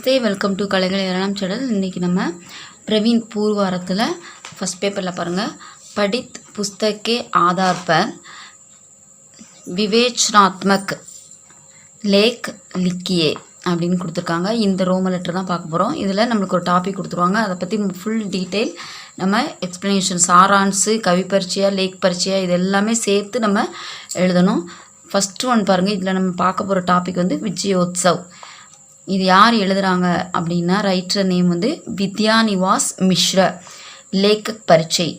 Namaste, welcome to கலைகள் ஏறலாம் channel. இன்றைக்கி நம்ம பிரவீன் பூர்வாரத்தில் ஃபஸ்ட் பேப்பரில் பாருங்கள், படித் புஸ்தகே ஆதார் பர் விவேச்சனாத்மக் லேக் லிக்கியே அப்படின்னு கொடுத்துருக்காங்க. இந்த ரோம லெட்டர் தான் பார்க்க போகிறோம். இதில் நம்மளுக்கு ஒரு டாபிக் கொடுத்துருவாங்க. அதை பற்றி ஃபுல் டீட்டெயில் நம்ம எக்ஸ்ப்ளனேஷன், சாரான்ஸு, கவி பரிச்சையா, லேக் பரிச்சையா, இது எல்லாமே சேர்த்து நம்ம எழுதணும். ஃபஸ்ட்டு ஒன் பாருங்கள், இதில் நம்ம பார்க்க போகிற டாபிக் வந்து விஜயோத்சவ். இது யார் எழுதுகிறாங்க அப்படின்னா, ரைட்டர் நேம் வந்து வித்யாநிவாஸ் மிஸ்ரா. लेखक परिचय,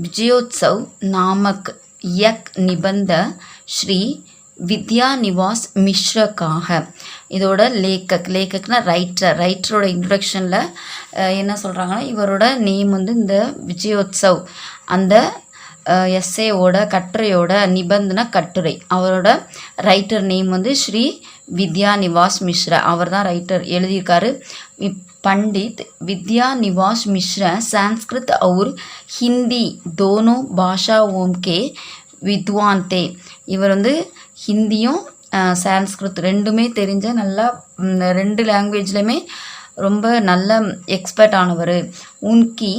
विजयोत्सव नामक यक निबंध श्री வித்யாநிவாஸ் மிஸ்ரா का है. இதோட லேக்கக்னா ரைட்டரோட இன்ட்ரடக்ஷனில் என்ன சொல்கிறாங்கன்னா, இவரோட நேம் வந்து இந்த விஜயோத்சவ் அந்த எஸ்ஏவோட கட்டுரையோட நிபந்தன கட்டுரை, அவரோட ரைட்டர் நேம் வந்து ஸ்ரீ வித்யாநிவாஸ் மிஸ்ரா. அவர் தான் ரைட்டர் எழுதியிருக்காரு. पंडित विद्यानिवास मिश्रा संस्कृत और हिंदी दोनों भाषाओं के विद्वान थे. இவர் வந்து ஹிந்தியும் சான்ஸ்கிருத் ரெண்டுமே தெரிஞ்ச நல்லா ரெண்டு லாங்குவேஜ்லையுமே ரொம்ப நல்ல எக்ஸ்பர்ட் ஆனவர். உன்கி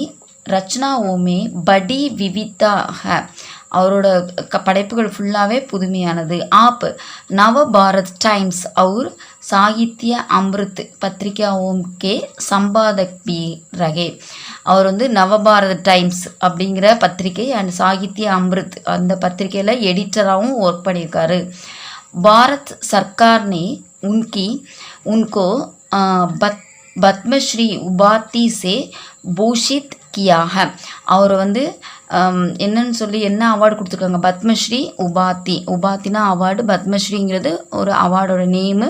ரச்சனாओं में बड़ी विविधता है. அவரோட படைப்புகள் ஃபுல்லாகவே புதுமையானது. आप नव भारत टाइम्स और साहित्य अमृत पत्रिकाओं के संपादक भी रहे. அவர் வந்து நவபாரத் டைம்ஸ் அப்படிங்கிற பத்திரிகை அண்ட் சாகித்ய அமிர்த் அந்த பத்திரிகையில் எடிட்டராகவும் ஒர்க் பண்ணியிருக்காரு. பாரத் சர்க்கார் ने उनको பத்மஸ்ரீ உபாதி से भूषित किया है. அவர் வந்து என்னன்னு சொல்லி என்ன அவார்டு கொடுத்துருக்காங்க, பத்மஸ்ரீ உபாத்தினா அவார்டு, பத்மஸ்ரீங்கிறது ஒரு அவார்டோட நேமு,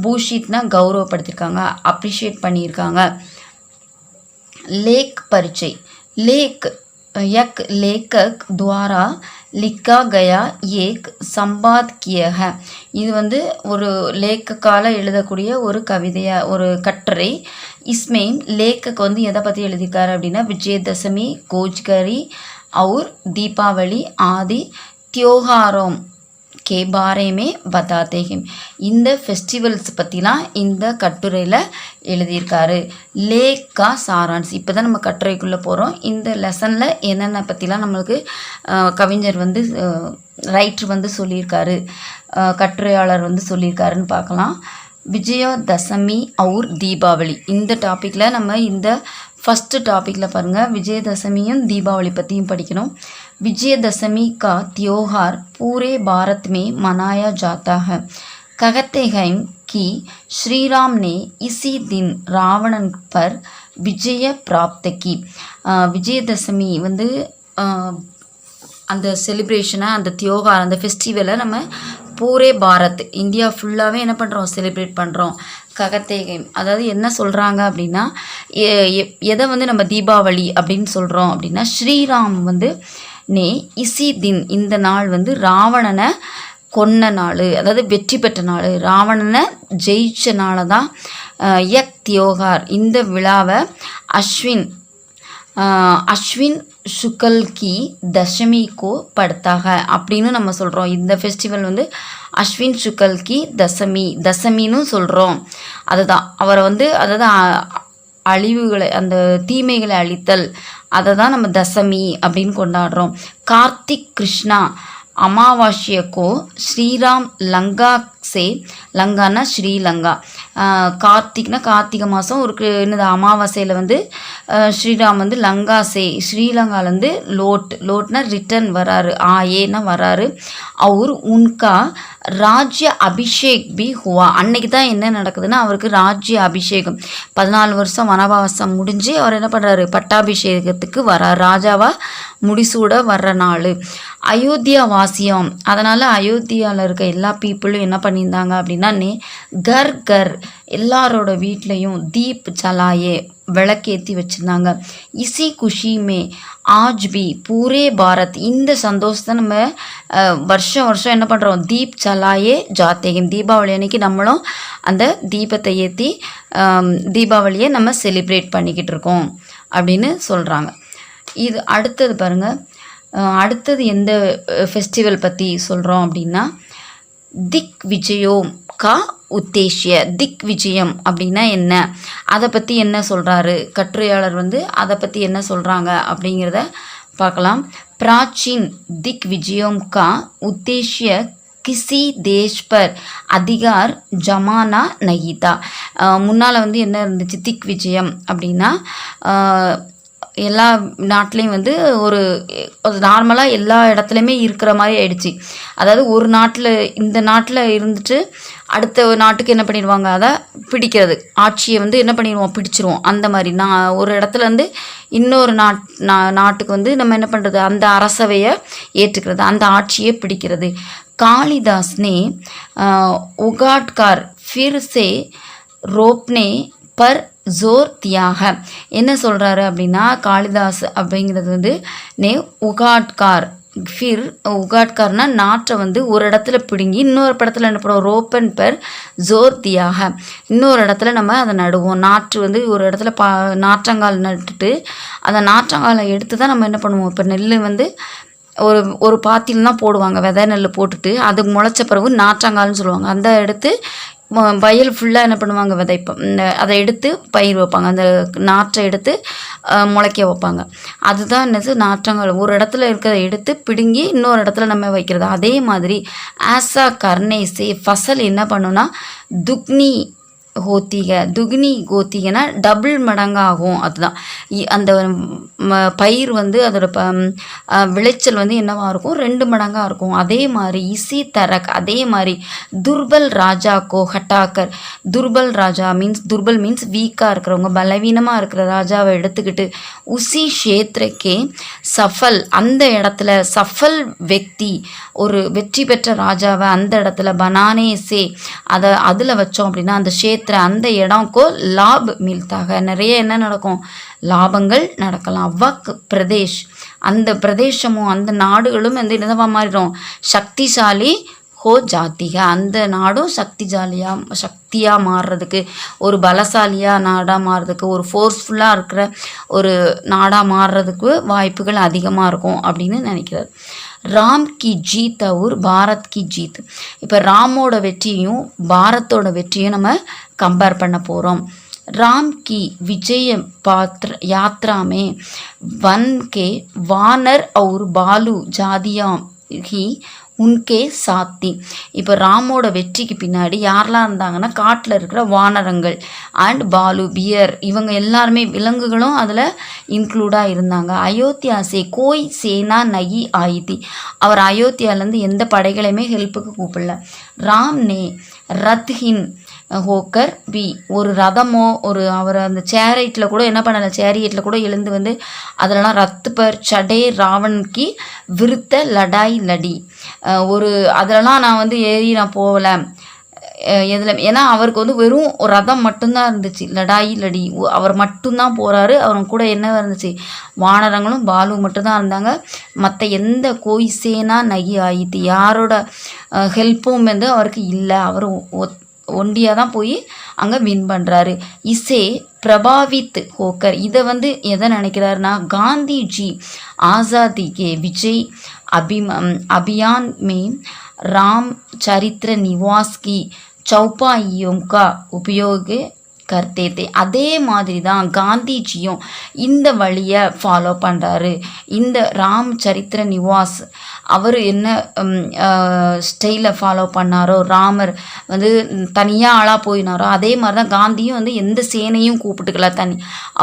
பூஷித்னா கௌரவப்படுத்தியிருக்காங்க, அப்ரிஷியேட் பண்ணியிருக்காங்க. लेख परिचय, लेख एक लेखक द्वारा लिखा गया एक संपादकीय है. இது வந்து ஒரு லேக்கக்கால எழுதக்கூடிய ஒரு கவிதையா ஒரு கட்டுரை. इसमें लेखक வந்து எதை பற்றி எழுதியிருக்காரு அப்படின்னா, விஜயதசமி, கோஜ்கரி और दीपावली आदि त्योहारों के बारे में बताते हैं. இந்த ஃபெஸ்டிவல்ஸ் பற்றிலாம் இந்த கட்டுரையில் எழுதியிருக்காரு. லேக்கா சாரான்ஸ். இப்போ தான் நம்ம கட்டுரைக்குள்ளே போகிறோம். இந்த லெசனில் என்னென்ன பற்றிலாம் நம்மளுக்கு கவிஞர் வந்து ரைட்டர் வந்து சொல்லியிருக்காரு, கட்டுரையாளர் வந்து சொல்லியிருக்காருன்னு பார்க்கலாம். விஜயதசமி और தீபாவளி இந்த டாப்பிக்கில் நம்ம இந்த ஃபஸ்ட்டு டாப்பிக்கில் பாருங்கள், விஜயதசமியும் தீபாவளி பற்றியும் படிக்கணும். विजयदशमी का त्योहार पूरे भारत में मनाया जाता है. कहते हैं कि श्री राम ने इसी दिन रावण पर विजय प्राप्त की. விஜயதசமி வந்து அந்த செலிப்ரேஷனை, அந்த தியோகார், அந்த ஃபெஸ்டிவலை நம்ம பூரே பாரத் இந்தியா ஃபுல்லாகவே என்ன பண்ணுறோம், செலிப்ரேட் பண்ணுறோம். ககத்தேகை அதாவது என்ன சொல்கிறாங்க அப்படின்னா, எதை வந்து நம்ம தீபாவளி அப்படின்னு சொல்கிறோம் அப்படின்னா, ஸ்ரீராம் வந்து நே இசி தின் இந்த நாள் வந்து ராவணனை கொன்ன நாள், அதாவது வெற்றி பெற்ற நாள், ராவணனை ஜெயிச்ச நாளை தான் யக் தியோகார் இந்த விழாவை அஸ்வின் சுக்கல் கி தசமி கோ படுத்தாக அப்படின்னு நம்ம சொல்கிறோம். இந்த ஃபெஸ்டிவல் வந்து அஸ்வின் சுக்கல் கி தசமின்னு சொல்கிறோம். அதுதான் அவரை வந்து அதாவது அழிவுகளை, அந்த தீமைகளை அழித்தல், அதை தான் நம்ம தசமி அப்படின்னு கொண்டாடுறோம். கார்த்திக் கிருஷ்ணா அமாவாஸ்யக்கோ ஸ்ரீராம் லங்கா சே, லங்கானா ஸ்ரீலங்கா, கார்த்திக்னா கார்த்திகை மாதம் ஒரு என்னது அமாவாசையில் வந்து ஸ்ரீராம் வந்து லங்கா சே ஸ்ரீலங்காலேருந்து லோட்னா ரிட்டர்ன் வராரு, ஏன்னா வராரு. அவர் உன்கா ராஜ்ய அபிஷேக் பி ஹுவா. அன்னைக்கு தான் என்ன நடக்குதுன்னா, அவருக்கு ராஜ்ய அபிஷேகம், 14 வருஷம் வனவாசம் முடிஞ்சு அவர் என்ன பண்ணுறாரு, பட்டாபிஷேகத்துக்கு வரார், ராஜாவா முடிசூட வர்ற நாள். அயோத்தியா வாசியம், அதனால் அயோத்தியாவில் இருக்க எல்லா பீப்புளும் என்ன பண்ணியிருந்தாங்க அப்படின்னா, கர் எல்லாரோட வீட்லேயும் தீப் ஜலாயே விளக்கேற்றி வச்சுருந்தாங்க. இசி குஷிமே ஆஜ் பி பூரே பாரத் இந்த சந்தோஷத்தை நம்ம வருஷம் என்ன பண்ணுறோம், தீப் ஜலாயே ஜாத்தேகம் தீபாவளி அன்னைக்கு நம்மளும் அந்த தீபத்தை ஏற்றி தீபாவளியை நம்ம செலிப்ரேட் பண்ணிக்கிட்டு இருக்கோம் அப்படின்னு சொல்கிறாங்க. இது அடுத்தது பாருங்கள், அடுத்தது எந்த ஃபெஸ்டிவல் பற்றி சொல்கிறோம் அப்படின்னா, திக் விஜயோம் கா உத்தேசிய திக் விஜயம் அப்படின்னா என்ன, அதை பற்றி என்ன சொல்கிறாரு கட்டுரையாளர் வந்து அதை பற்றி என்ன சொல்கிறாங்க அப்படிங்கிறத பார்க்கலாம். பிராச்சீன் திக் விஜயம் கா உத்தேசிய கிசி தேஷ் பர் அதிகார் ஜமானா நஹிதா. முன்னால் வந்து என்ன இருந்துச்சு, திக் விஜயம் அப்படின்னா எல்லா நாட்டிலையும் வந்து ஒரு நார்மலாக எல்லா இடத்துலையுமே இருக்கிற மாதிரி ஆயிடுச்சு. அதாவது ஒரு நாட்டில் இந்த நாட்டில் இருந்துட்டு அடுத்த நாட்டுக்கு என்ன பண்ணிடுவாங்க, அதை பிடிக்கிறது, ஆட்சியை வந்து என்ன பண்ணிடுவோம், பிடிச்சிருவோம். அந்த மாதிரி நான் ஒரு இடத்துல வந்து இன்னொரு நாட்டுக்கு வந்து நம்ம என்ன பண்ணுறது, அந்த அரசவையை ஏற்றுக்கிறது, அந்த ஆட்சியை பிடிக்கிறது. कालिदास ने उगाटकार फिर से रोपने पर ஜோர் தியாக என்ன சொல்கிறாரு அப்படின்னா, காளிதாஸ் அப்படிங்கிறது வந்து உகாட்கார் ஃபிர் உகாட்கார்னா நாற்றை வந்து ஒரு இடத்துல பிடுங்கி இன்னொரு இடத்துல என்ன பண்ணுவோம், ரோப்பன் பெர் ஜோர் தியாக இன்னொரு இடத்துல நம்ம அதை நடுவோம். நாற்று வந்து ஒரு இடத்துல நாற்றங்கால் நட்டுட்டு அந்த நாற்றங்காலை எடுத்து தான் நம்ம என்ன பண்ணுவோம். இப்போ நெல் வந்து ஒரு பாத்தியில் தான் போடுவாங்க, விதை நெல் போட்டுட்டு அது முளைச்ச பிறகு நாற்றங்கால்னு சொல்லுவாங்க. அந்த எடுத்து வயல் ஃபுல்லாக என்ன பண்ணுவாங்க, அதை எடுத்து பயிர் வைப்பாங்க, அந்த நாற்றை எடுத்து முளைக்க வைப்பாங்க. அதுதான் என்னது நாற்றங்கால். ஒரு இடத்துல இருக்கிறத எடுத்து பிடுங்கி இன்னொரு இடத்துல நம்ம வைக்கிறது. அதே மாதிரி ஆசா கர்னேசே ஃபசல் என்ன பண்ணுன்னா துக்னி ஹோத்திக துக்னி கோத்திகனா டபுள் மடங்காகும். அதுதான் அந்த பயிர் வந்து அதோட விளைச்சல் வந்து என்னவாக இருக்கும், 2 மடங்காக இருக்கும். அதே மாதிரி இசி தரக் அதே மாதிரி துர்பல் ராஜா கோ ஹட்டாக்கர் துர்பல் ராஜா துர்பல் மீன்ஸ் வீக்காக இருக்கிறவங்க, பலவீனமாக இருக்கிற ராஜாவை எடுத்துக்கிட்டு உசி க்ஷேத்ரக்கே சஃபல் அந்த இடத்துல சஃபல் வெக்தி ஒரு வெற்றி பெற்ற ராஜாவை அந்த இடத்துல பனானேசே அதில் வச்சோம் அப்படின்னா அந்த அந்த இடம்கோ லாப் மில்தாக நிறைய என்ன நடக்கும், லாபங்கள் நடக்கலாம். வக் பிரதேஷ் அந்த பிரதேசமும் அந்த நாடுகளும் வந்து என்னவா மாறிடும், சக்திசாலி ஹோ ஜாத்திக அந்த நாடும் சக்தியாக மாறுறதுக்கு, ஒரு பலசாலியாக நாடாக மாறுறதுக்கு, ஒரு ஃபோர்ஸ்ஃபுல்லாக இருக்கிற ஒரு நாடாக மாறுறதுக்கு வாய்ப்புகள் அதிகமாக இருக்கும் அப்படின்னு நினைக்கிறார். ராம் கி ஜீத் और பாரத் கி ஜீத். இப்போ ராமோட வெற்றியும் பாரத்தோட வெற்றியும் நம்ம கம்பேர் பண்ண போகிறோம். राम की विजय यात्रा में वन के वानर और बालू जादियाँ ही உன்கே சாத்தி. இப்போ ராமோட வெற்றிக்கு பின்னாடி யாரெல்லாம் இருந்தாங்கன்னா காட்டில் இருக்கிற வானரங்கள் அண்ட் பாலு பியர் இவங்க எல்லாருமே விலங்குகளும் அதில் இன்க்ளூடாக இருந்தாங்க. அயோத்தியாசே கோய் சேனா நகி ஆயித்தி அவர் அயோத்தியாவிலேருந்து எந்த படைகளையுமே ஹெல்ப்புக்கு கூப்பிடல. ராம் நே ரத்ஹின் ஹோக்கர் பி ஒரு ரதமோ அவர் அந்த சேரியட்டில் கூட என்ன பண்ணலை, சேரியட்டில் கூட எழுந்து வந்து அதிலலாம் ரத்து பர் சடே ராவனுக்கு விருத்த லடாய் லடி அதிலலாம் நான் வந்து ஏறி நான் போகலை எதில், ஏன்னா அவருக்கு வந்து வெறும் ஒரு ரதம் மட்டும்தான் இருந்துச்சு, லடாயி லடி அவர் மட்டும்தான் போகிறாரு. அவங்க கூட என்ன இருந்துச்சு, வானரங்களும் பாலு மட்டும்தான் இருந்தாங்க. மற்ற எந்த கோய்சேனா நகி ஆயித்து யாரோட ஹெல்ப்பும் வந்து அவருக்கு இல்லை, அவர் ஒண்டியாக தான் போய் அங்கே வின் பண்ணுறாரு. இசே பிரபாவித் ஹோக்கர் இதை வந்து எதை நினைக்கிறாருன்னா, காந்திஜி ஆசாதி கே விஜய் अभियान में रामचरित्र निवास की चौपाइयों का उपयोग करते थे. அதே மாதிரி தான் காந்திஜியும் இந்த வழியை ஃபாலோ பண்ணுறாரு. இந்த ராம் சரித்திர நிவாஸ் அவர் என்ன ஸ்டைலை ஃபாலோ பண்ணாரோ, ராமர் வந்து தனியாக ஆளாக போயினாரோ அதே மாதிரி தான் காந்தியும் வந்து எந்த சேனையும் கூப்பிட்டுக்கல,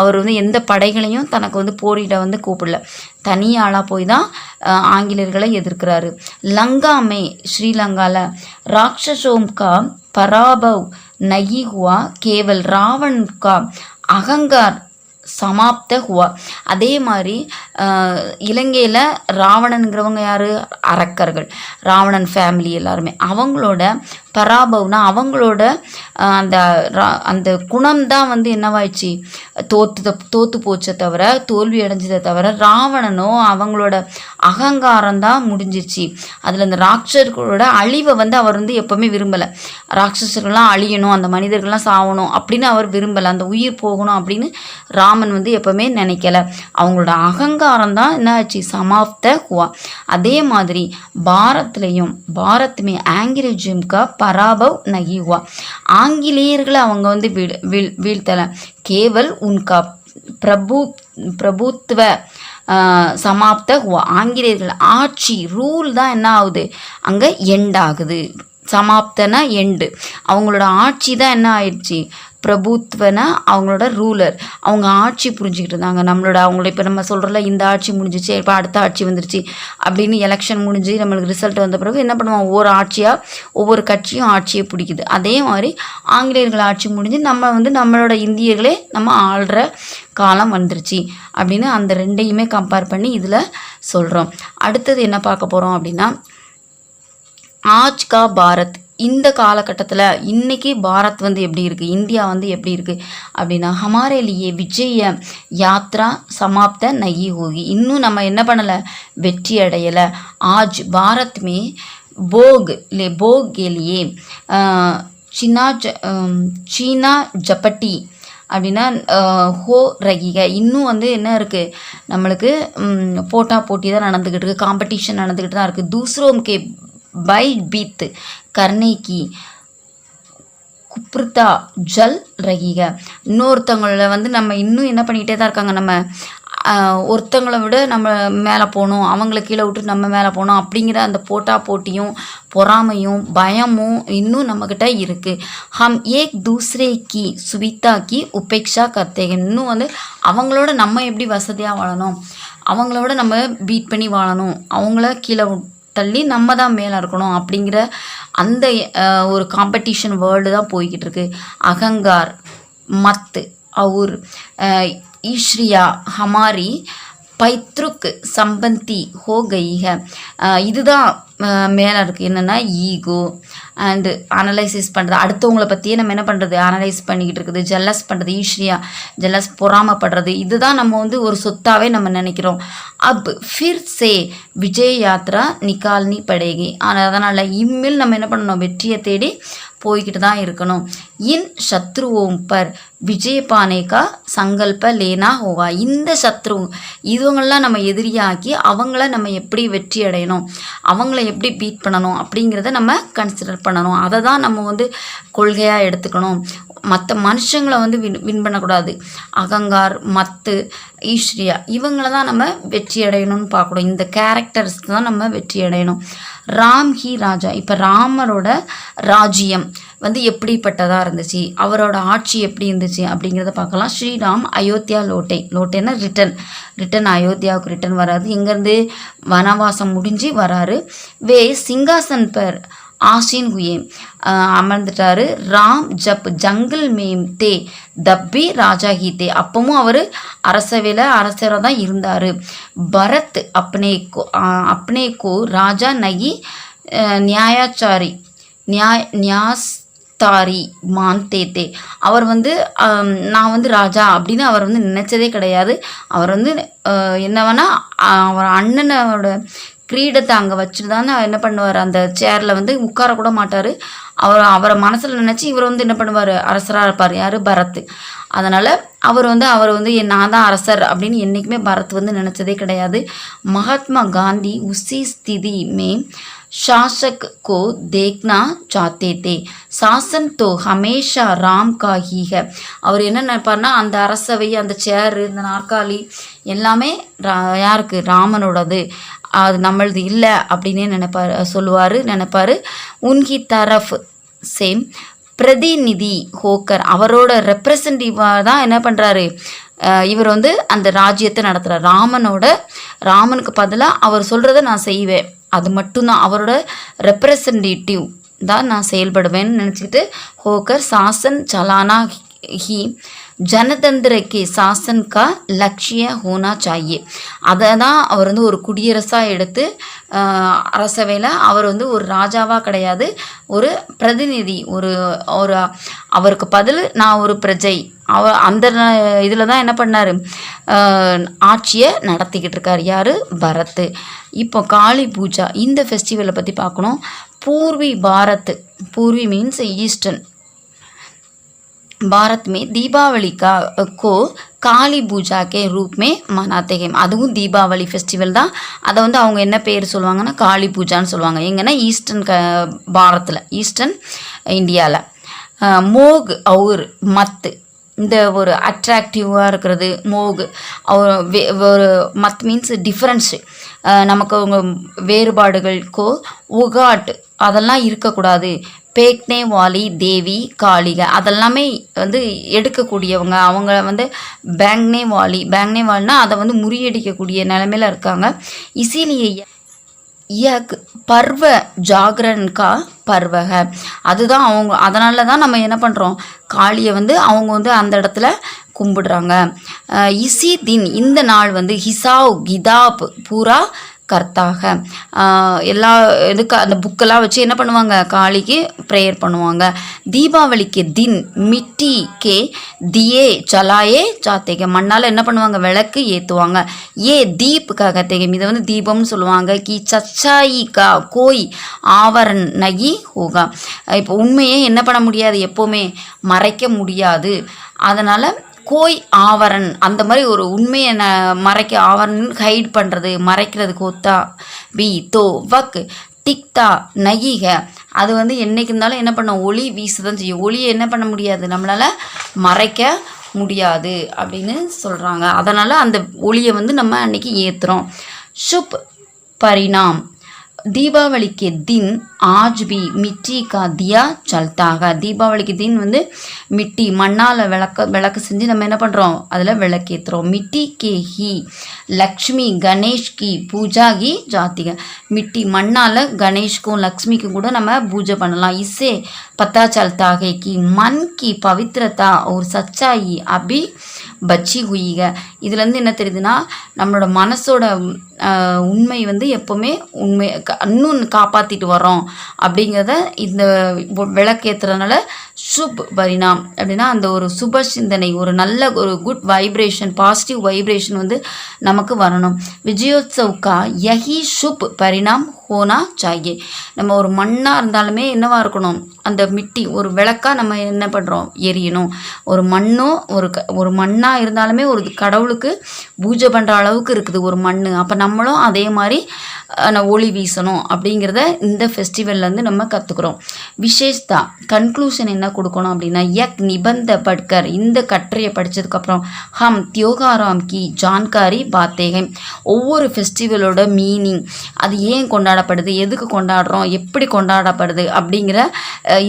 அவர் வந்து எந்த படைகளையும் தனக்கு வந்து போரிட வந்து கூப்பிடல, தனி ஆளாக போய் தான் ஆங்கிலேயர்களை எதிர்க்கிறாரு. லங்காமே ஸ்ரீலங்காவில் ராட்சசோம் கா பராபவ் नहीं हुआ, केवल रावण का अहंकार சமாப்த ஹுவா. அதே மாதிரி இலங்கையில் ராவணனுங்கிறவங்க யார், அரக்கர்கள், ராவணன் ஃபேமிலி எல்லாருமே அவங்களோட பராபவ்னா அவங்களோட அந்த அந்த குணம்தான் வந்து என்னவாயிடுச்சு, தோத்து போச்சே தவிர தோல்வி அடைஞ்சதை தவிர ராவணனோ அவங்களோட அகங்காரம்தான் முடிஞ்சிருச்சு. அதில் அந்த ராட்சர்களோட அழிவை வந்து அவர் வந்து எப்போவுமே விரும்பலை. ராட்சசர்கள்லாம் அழியணும், அந்த மனிதர்கள்லாம் சாகணும் அப்படின்னு அவர் விரும்பலை, அந்த உயிர் போகணும் அப்படின்னு ராமன் வந்து எப்பவுமே நினைக்கல. அவங்களோட அகங்காரம் தான் என்ன ஆச்சு, சமாப்த ஹுவா. அதே மாதிரி மாதிரி பாரத் में अंग्रेजों का पराभव नहीं हुआ, ஆங்கிலேயர்களை அவங்க வந்து வீழ்த்தலை, கேவல் உன்கா பிரபுத்துவ சமாப்த ஹுவா, ஆங்கிலேயர்கள் ஆட்சி ரூல் தான் என்ன ஆகுது அங்கே எண்ட் ஆகுது. சமாப்தனா எண்டு, அவங்களோட ஆட்சி தான் என்ன ஆயிடுச்சு, பிரபுத்வனா அவங்களோட ரூலர், அவங்க ஆட்சி புரிஞ்சுக்கிட்டு இருந்தாங்க. அவங்களோட இப்போ நம்ம சொல்கிறோம்ல இந்த ஆட்சி முடிஞ்சிச்சு, இப்போ அடுத்த ஆட்சி வந்துருச்சு அப்படின்னு எலெக்ஷன் முடிஞ்சு நம்மளுக்கு ரிசல்ட் வந்த பிறகு என்ன பண்ணுவோம், ஒவ்வொரு ஆட்சியாக ஒவ்வொரு கட்சியும் ஆட்சியை பிடிக்குது. அதே மாதிரி ஆங்கிலேயர்கள் ஆட்சி முடிஞ்சு நம்மளோட இந்தியர்களே நம்ம ஆள்ற காலம் வந்துருச்சு அப்படின்னு அந்த ரெண்டையுமே கம்பேர் பண்ணி இதில் சொல்கிறோம். அடுத்தது என்ன பார்க்க போகிறோம் அப்படின்னா, ஆஜ் கா பாரத், இந்த காலகட்டத்தில் இன்றைக்கி பாரத் வந்து எப்படி இருக்குது, இந்தியா வந்து எப்படி இருக்குது அப்படின்னா, ஹமாரே லியே விஜய யாத்ரா சமாப்த நகி ஹோகி, இன்னும் நம்ம என்ன பண்ணலை, வெற்றி அடையலை. ஆஜ் பாரத் மே போக் கேலியே சீனா ஜப்பட்டி அப்படின்னா ஹோ ரகிக, இன்னும் வந்து என்ன இருக்குது நம்மளுக்கு போட்டி தான் நடந்துக்கிட்டு இருக்குது, காம்படிஷன் நடந்துக்கிட்டு தான் இருக்குது. தூசரோம் கே பை பீத் கர்ணே கி குப்ரதா ஜல் ரகிக, இன்னொருத்தவங்கள வந்து நம்ம இன்னும் என்ன பண்ணிக்கிட்டே தான் இருக்காங்க, நம்ம ஒருத்தங்களை விட நம்ம மேலே போகணும், அவங்கள கீழே விட்டு நம்ம மேலே போகணும் அப்படிங்கிற அந்த போட்டியும் பொறாமையும் பயமும் இன்னும் நம்மக்கிட்ட இருக்குது. ஹம் ஏக் தூசரே கி சுவிதா கி உபேக்ஷா கர்த்தே, இன்னும் வந்து அவங்களோட நம்ம எப்படி வசதியாக வாழணும், அவங்களோட நம்ம பீட் பண்ணி வாழணும், அவங்கள கீழே தள்ளி நம்ம தான் மேலே இருக்கணும் அப்படிங்கிற அந்த ஒரு காம்படிஷன் வேர்ல்டு தான் போய்கிட்டு இருக்கு. அகங்கார் மத் அவுர் ஈஸ்ரியா ஹமாரி பைத்ருக் சம்பந்தி ஹோ கயிக, இதுதான் மேலே இருக்குது. என்னென்னா ஈகோ அண்டு அனலைசிஸ் பண்ணுறது, அடுத்தவங்களை பற்றியே நம்ம என்ன பண்ணுறது அனலைஸ் பண்ணிக்கிட்டு இருக்குது, ஜெல்லஸ் பண்ணுறது, ஈஸ்ரியா ஜெல்லஸ் பொறாமப்படுறது, இதுதான் நம்ம வந்து ஒரு சொத்தாவே நம்ம நினைக்கிறோம். அப் ஃபிர் சே விஜய் யாத்ரா நிகால்னி படேகி, அதனால் இம்மில் நம்ம என்ன பண்ணணும், வெற்றியை தேடி போய்கிட்டு தான் இருக்கணும். இன் சத்ருவோம் பர் விஜய பானேகா சங்கல்ப லேனா ஹோவா, இந்த சத்ரு இதுவங்கள்லாம் நம்ம எதிரியாக்கி அவங்கள நம்ம எப்படி வெற்றி அடையணும், அவங்கள எப்படி பீட் பண்ணணும் அப்படிங்கிறத நம்ம கன்சிடர் பண்ணணும். அதை தான் நம்ம வந்து கொள்கையாக எடுத்துக்கணும். மற்ற மனுஷங்களை வந்து வின் பண்ணக்கூடாது. அகங்கார் மத்து ஈஸ்ரியா இவங்கள தான் நம்ம வெற்றி அடையணும்னு பார்க்கணும். இந்த கேரக்டர்ஸ் தான் நம்ம வெற்றி அடையணும். ராம் ஹி ராஜா, இப்போ ராமரோட ராஜ்யம் வந்து எப்படிப்பட்டதாக இருந்துச்சு, அவரோட ஆட்சி எப்படி இருந்துச்சு அப்படிங்கிறத பார்க்கலாம். ஸ்ரீராம் அயோத்தியா லோட்டேன்னா ரிட்டன் அயோத்தியாவுக்கு ரிட்டன் வராது, இங்கேருந்து வனவாசம் முடிஞ்சு வராரு. வே சிங்காசன் பர் ஆசின் ஹுயே அமர்ந்துட்டாரு. ராம் ஜப் ஜங்கிள் மேம் தே தப்பி ராஜா ஹி தே, அப்பவும் அவர் அரசராக தான் இருந்தார். பரத் அப்னேக்கோ ராஜா நகி நியாயாச்சாரி நியாஸ்தாரி மான்தே தே, அவர் வந்து நான் வந்து ராஜா அப்படின்னு அவர் வந்து நினச்சதே கிடையாது. அவர் வந்து என்ன வேணால் அவர் அண்ணனோட கிரீடத்தை அங்கே வச்சுட்டு தானே என்ன பண்ணுவார், அந்த சேரில் வந்து உட்காரக்கூட மாட்டார். அவரை மனசில் நினச்சி இவர் வந்து என்ன பண்ணுவார், அரசராக இருப்பார். யார், பரத். அதனால் அவர் வந்து நான் தான் அரசர் அப்படின்னு என்றைக்குமே பரத் வந்து நினச்சதே கிடையாது. மகாத்மா காந்தி உசி ஸ்திதி மே शासक को देखना चाहते थे, சாசன் தோ ஹமேஷா ராம் கா ஹி ஹை, அவர் என்ன நினைப்பார்னா அந்த அரசவை அந்த சேரு இந்த நாற்காலி எல்லாமே யாருக்கு, ராமனோடது, அது நம்மளது இல்லை அப்படின்னே நினைப்பார். உன்கி தரஃப் சேம் பிரதிநிதி ஹோக்கர், அவரோட ரெப்ரசன்டேட்டிவாக தான் என்ன பண்ணுறாரு, இவர் வந்து அந்த ராஜ்யத்தை நடத்துகிறார். ராமனுக்கு பதிலாக அவர் சொல்கிறத நான் செய்வேன், அது மட்டும்தான் அவரோட ரெப்ரசன்டேட்டிவ் தான் நான் செயல்படுவேன்னு நினச்சிக்கிட்டு ஹோக்கர் சாசன் சலானா ஹி ஜனதந்திர கே சாசன் கா லட்சிய ஹோனா சாயே, அதை தான் அவர் வந்து ஒரு குடியரசாக எடுத்து அரசவையில் அவர் வந்து ஒரு ராஜாவாக கிடையாது, ஒரு பிரதிநிதி, ஒரு அவருக்கு பதில் நான் ஒரு பிரஜை, அந்த இதில் தான் என்ன பண்ணார், ஆட்சியை நடத்திக்கிட்டு இருக்கார். யார், பரத். இப்போ காளி பூஜா இந்த ஃபெஸ்டிவலை பற்றி பார்க்கணும். பூர்வி மீன்ஸ் ஈஸ்டர்ன் भारत में दीपावली को காளி பூஜா கே ரூப் மே மனாத்தே ஹே. அதுவும் தீபாவளி ஃபெஸ்டிவல் தான். அதை வந்து அவங்க என்ன பேர் சொல்லுவாங்கன்னா காளி பூஜான்னு சொல்லுவாங்க. எங்கன்னா ஈஸ்டர்ன் பாரத்தில், ஈஸ்டர்ன் இந்தியாவில். மோக் அவுர் மத்து, இந்த ஒரு அட்ராக்டிவாக இருக்கிறது மோகு. ஒரு மத் மீன்ஸ் டிஃப்ரென்ஸு, நமக்கு அவங்க வேறுபாடுகளுக்கோ உகாட் அதெல்லாம் இருக்கக்கூடாது. பேக்னே வாலி தேவி காளிக அதெல்லாமே வந்து எடுக்கக்கூடியவங்க. அவங்க வந்து பேங்னே வாலினா அதை வந்து முறியடிக்கக்கூடிய நிலைமையில் இருக்காங்க. இசிலியே யக் பர்வ ஜாகரன் கா பர்வக, அதுதான் அவங்க. அதனால தான் நம்ம என்ன பண்ணுறோம், காளியை வந்து அவங்க வந்து அந்த இடத்துல கும்பிடுறாங்க. இசி தின், இந்த நாள் வந்து ஹிசாவ் கிதாப் பூரா கர்த்தாக, எல்லா இதுக்கு அந்த புக்கெல்லாம் வச்சு என்ன பண்ணுவாங்க, காளிக்கு ப்ரேயர் பண்ணுவாங்க. தீபாவளிக்கு தின் மிட்டி கே தியே சலாயே சாத்தேக, மண்ணால் என்ன பண்ணுவாங்க, விளக்கு ஏற்றுவாங்க. ஏ தீப் ககத்தேகம், இதை வந்து தீபம்னு சொல்லுவாங்க. கி சச்சாயி கா கோய் ஆவரன் நகி ஹோகா, இப்போ உண்மையே என்ன பண்ண முடியாது, எப்போவுமே மறைக்க முடியாது. அதனால் கோய் ஆவரன், அந்த மாதிரி ஒரு உண்மையை மறைக்க, ஆவரன் ஹைட் பண்ணுறது, மறைக்கிறது. கோத்தா பி தோ வக் டிக்தா நகிக, அது வந்து என்றைக்கு இருந்தாலும் என்ன பண்ண, ஒளி வீசுதான் செய்யும். ஒளியை என்ன பண்ண முடியாது, நம்மளால் மறைக்க முடியாது அப்படின்னு சொல்கிறாங்க. அதனால் அந்த ஒளியை வந்து நம்ம அன்றைக்கி ஏற்றுறோம். சுப் பரிணாம் दीपावली के दिन आज भी मिट्टी का दिया चलता है. தீபாவளிக்கு தின் வந்து மிட்டி மண்ணால் விளக்கு செஞ்சு நம்ம என்ன பண்ணுறோம், அதில் விளக்கேற்றுறோம். மிட்டி கே ஹி லக்ஷ்மி கணேஷ் கி பூஜா கி ஜாத்திக, மிட்டி மண்ணால் கணேஷ்க்கும் லக்ஷ்மிக்கும் கூட நம்ம பூஜை பண்ணலாம். இஸ்ஸே பத்தா चलता है कि मन की पवित्रता और सच्चाई अभी பச்சி ஹுயிக, இதுலேருந்து என்ன தெரியுதுன்னா, நம்மளோட மனசோட உண்மை வந்து எப்போவுமே உண்மை இன்னும் காப்பாற்றிட்டு வரோம் அப்படிங்கிறத இந்த விளக்கேற்றுறதுனால சுப் பரிணாம் அப்படின்னா அந்த ஒரு சுப சிந்தனை, ஒரு நல்ல ஒரு குட் வைப்ரேஷன், பாசிட்டிவ் வைப்ரேஷன் வந்து நமக்கு வரணும். விஜயோத்சவ்கா யஹி சுப் பரிணாம் ஹோனா சாயே, நம்ம ஒரு மண்ணாக இருந்தாலுமே என்னவாக இருக்கணும், அந்த மிட்டி ஒரு விளக்காக நம்ம என்ன பண்ணுறோம், எரியணும். ஒரு மண்ணும் ஒரு மண்ணாக இருந்தாலுமே ஒரு கடவுளுக்கு பூஜை பண்ணுற அளவுக்கு இருக்குது ஒரு மண். அப்போ நம்மளும் அதே மாதிரி ஒளி வீசணும் அப்படிங்கிறத இந்த ஃபெஸ்டிவல்லேருந்து நம்ம கற்றுக்குறோம். விசேஷ்தா கன்க்ளூஷன் என்ன கொடுக்கணும் அப்படின்னா, யக் நிபந்த பட்கர், இந்த கட்டுரையை படித்ததுக்கப்புறம் ஹம் தியோகாராம் கி ஜான்காரி பாத்தேகை, ஒவ்வொரு ஃபெஸ்டிவலோட மீனிங், அது ஏன் கொண்டாடப்படுது, எதுக்கு கொண்டாடுறோம், எப்படி கொண்டாடப்படுது அப்படிங்கிற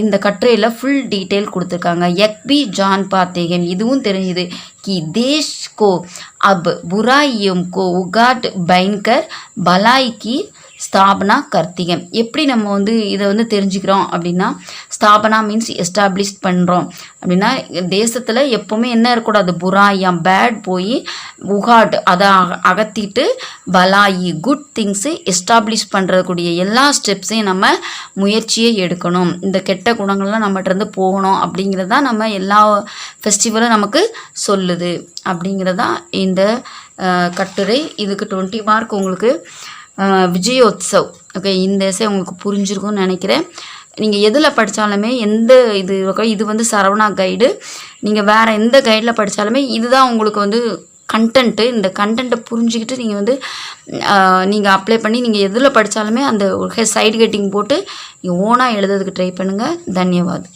இந்த கட்டுரையில் ஃபுல் டீட்டெயில் கொடுத்துருக்காங்க. யக் பி ஜான் பாத்தேகன், இதுவும் தெரிஞ்சுது कि देश को अब बुराइयों को उगाट பயங்கர் भलाई की ஸ்தாபனா கர்த்திகம், எப்படி நம்ம வந்து இதை வந்து தெரிஞ்சுக்கிறோம் அப்படின்னா, ஸ்தாபனா மீன்ஸ் எஸ்டாப்ளிஷ் பண்ணுறோம் அப்படின்னா, தேசத்தில் எப்போவுமே என்ன இருக்கக்கூடாது, புராயம் பேட் போய் உகாட் அதை அகற்றிட்டு பலாயி குட் திங்ஸு எஸ்டாப்ளிஷ் பண்ணுறக்கூடிய எல்லா ஸ்டெப்ஸையும் நம்ம முயற்சியை எடுக்கணும். இந்த கெட்ட குணங்கள்லாம் நம்மகிட்டருந்து போகணும் அப்படிங்கிறதான் நம்ம எல்லா ஃபெஸ்டிவலும் நமக்கு சொல்லுது அப்படிங்கிறதான் இந்த கட்டுரை. இதுக்கு 20 மார்க் உங்களுக்கு விஜயோத்சவ். ஓகே, இந்த எஸ்ஸே உங்களுக்கு புரிஞ்சிருக்கும்னு நினைக்கிறேன். நீங்கள் எதில் படித்தாலுமே எந்த இது வந்து சரவணா கைடு, நீங்கள் வேறு எந்த கைடில் படித்தாலுமே இதுதான் உங்களுக்கு வந்து கண்டென்ட்டு. இந்த கண்டென்ட்டை புரிஞ்சுக்கிட்டு நீங்கள் வந்து நீங்கள் அப்ளை பண்ணி நீங்கள் எதில் படித்தாலுமே அந்த ஒரு சைடு கட்டிங் போட்டு நீங்கள் ஓனாக எழுதுறதுக்கு ட்ரை பண்ணுங்கள். தன்யவாத்.